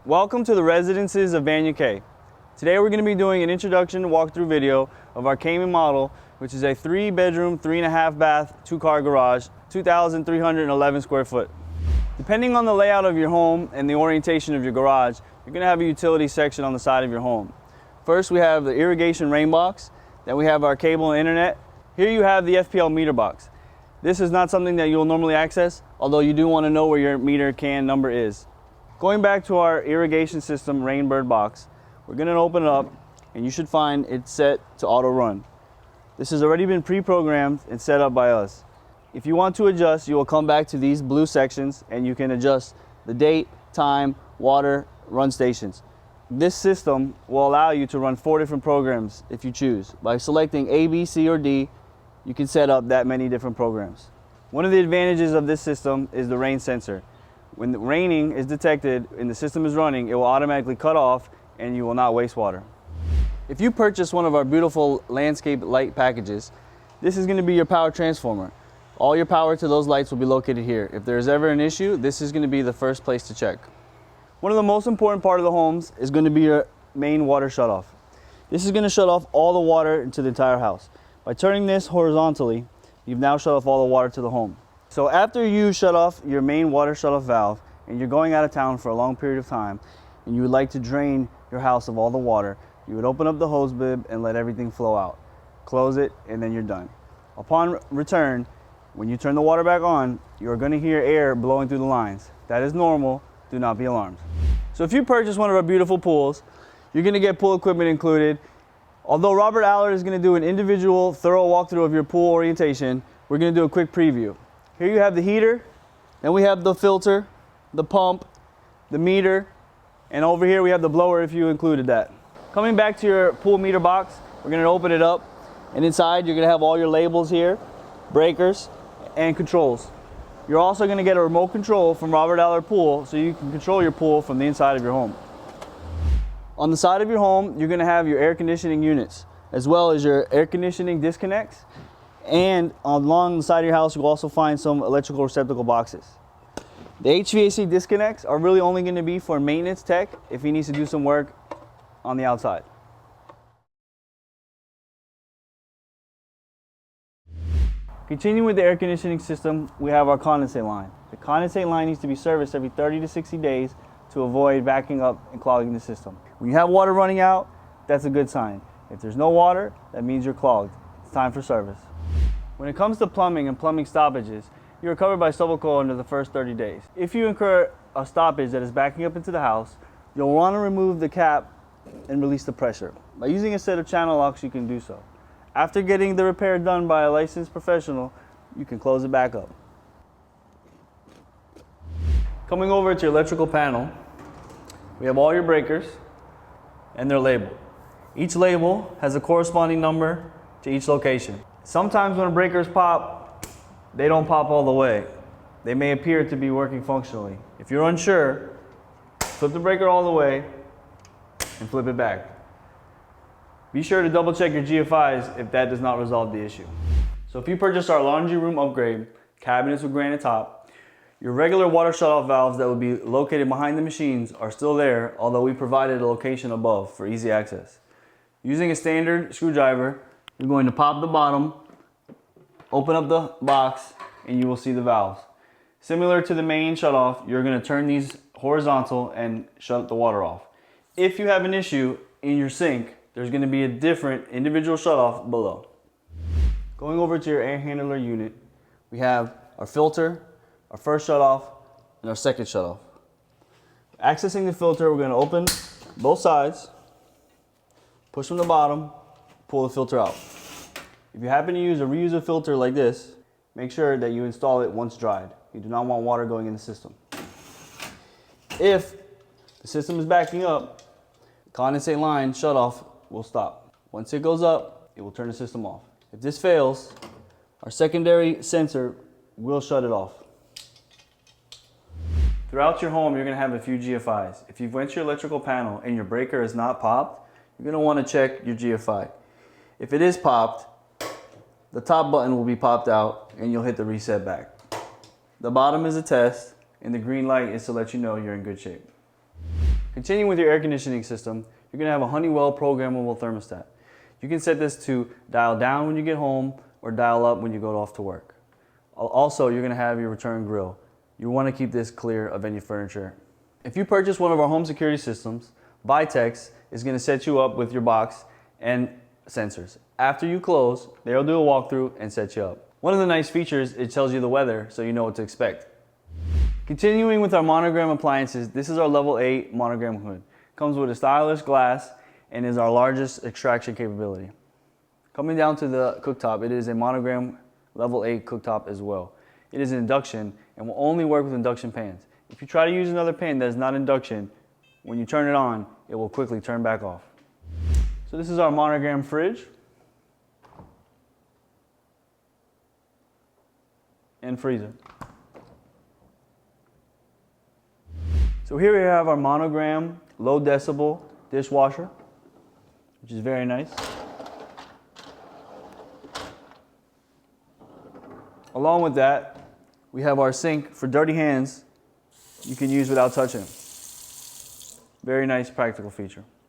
Welcome to the Residences of Van UK. Today we're going to be doing an introduction walkthrough video of our Cayman model, which is a 3-bedroom, 3.5 bath, 2-car garage, 2,311 square foot. Depending on the layout of your home and the orientation of your garage, you're going to have a utility section on the side of your home. First we have the irrigation rain box, then we have our cable and internet. Here you have the FPL meter box. This is not something that you'll normally access, although you do want to know where your meter can number is. Going back to our irrigation system Rainbird box, we're going to open it up and you should find it set to auto run. This has already been pre-programmed and set up by us. If you want to adjust, you will come back to these blue sections and you can adjust the date, time, water, run stations. This system will allow you to run 4 different programs if you choose. By selecting A, B, C, or D, you can set up that many different programs. One of the advantages of this system is the rain sensor. When the raining is detected and the system is running, it will automatically cut off and you will not waste water. If you purchase one of our beautiful landscape light packages, this is going to be your power transformer. All your power to those lights will be located here. If there is ever an issue, this is going to be the first place to check. One of the most important part of the homes is going to be your main water shutoff. This is going to shut off all the water into the entire house. By turning this horizontally, you've now shut off all the water to the home. So after you shut off your main water shutoff valve and you're going out of town for a long period of time and you would like to drain your house of all the water, you would open up the hose bib and let everything flow out. Close it and then you're done. Upon return, when you turn the water back on, you're going to hear air blowing through the lines. That is normal. Do not be alarmed. So if you purchase one of our beautiful pools, you're going to get pool equipment included. Although Robert Allard is going to do an individual thorough walkthrough of your pool orientation, we're going to do a quick preview. Here you have the heater, then we have the filter, the pump, the meter, and over here we have the blower if you included that. Coming back to your pool meter box, we're going to open it up, and inside you're going to have all your labels here, breakers, and controls. You're also going to get a remote control from Robert Allard Pool so you can control your pool from the inside of your home. On the side of your home, you're going to have your air conditioning units, as well as your air conditioning disconnects. And along the side of your house, you'll also find some electrical receptacle boxes. The HVAC disconnects are really only going to be for maintenance tech if he needs to do some work on the outside. Continuing with the air conditioning system, we have our condensate line. The condensate line needs to be serviced every 30 to 60 days to avoid backing up and clogging the system. When you have water running out, that's a good sign. If there's no water, that means you're clogged. It's time for service. When it comes to plumbing and plumbing stoppages, you are covered by Subaco under the first 30 days. If you incur a stoppage that is backing up into the house, you'll want to remove the cap and release the pressure. By using a set of channel locks, you can do so. After getting the repair done by a licensed professional, you can close it back up. Coming over to your electrical panel, we have all your breakers and they're labeled. Each label has a corresponding number to each location. Sometimes when breakers pop, they don't pop all the way. They may appear to be working functionally. If you're unsure, flip the breaker all the way and flip it back. Be sure to double check your GFIs if that does not resolve the issue. So if you purchase our laundry room upgrade, cabinets with granite top, your regular water shutoff valves that would be located behind the machines are still there, although we provided a location above for easy access. Using a standard screwdriver, you're going to pop the bottom, open up the box, and you will see the valves. Similar to the main shutoff, you're going to turn these horizontal and shut the water off. If you have an issue in your sink, there's going to be a different individual shutoff below. Going over to your air handler unit, we have our filter, our first shutoff, and our second shutoff. Accessing the filter, we're going to open both sides, push from the bottom, pull the filter out. If you happen to use a reusable filter like this, make sure that you install it once dried. You do not want water going in the system. If the system is backing up, the condensate line shutoff will stop. Once it goes up, it will turn the system off. If this fails, our secondary sensor will shut it off. Throughout your home, you're going to have a few GFIs. If you've went to your electrical panel and your breaker is not popped, you're going to want to check your GFI. If it is popped, the top button will be popped out and you'll hit the reset back. The bottom is a test and the green light is to let you know you're in good shape. Continuing with your air conditioning system, you're going to have a Honeywell programmable thermostat. You can set this to dial down when you get home or dial up when you go off to work. Also, you're going to have your return grill. You want to keep this clear of any furniture. If you purchase one of our home security systems, Vitex is going to set you up with your box and sensors. After you close, they'll do a walkthrough and set you up. One of the nice features, it tells you the weather so you know what to expect. Continuing with our monogram appliances, this is our level 8 monogram hood. Comes with a stylish glass and is our largest extraction capability. Coming down to the cooktop, it is a monogram level 8 cooktop as well. It is induction and will only work with induction pans. If you try to use another pan that is not induction, when you turn it on, it will quickly turn back off. So this is our monogram fridge and freezer. So here we have our monogram low decibel dishwasher, which is very nice. Along with that, we have our sink for dirty hands you can use without touching them. Very nice practical feature.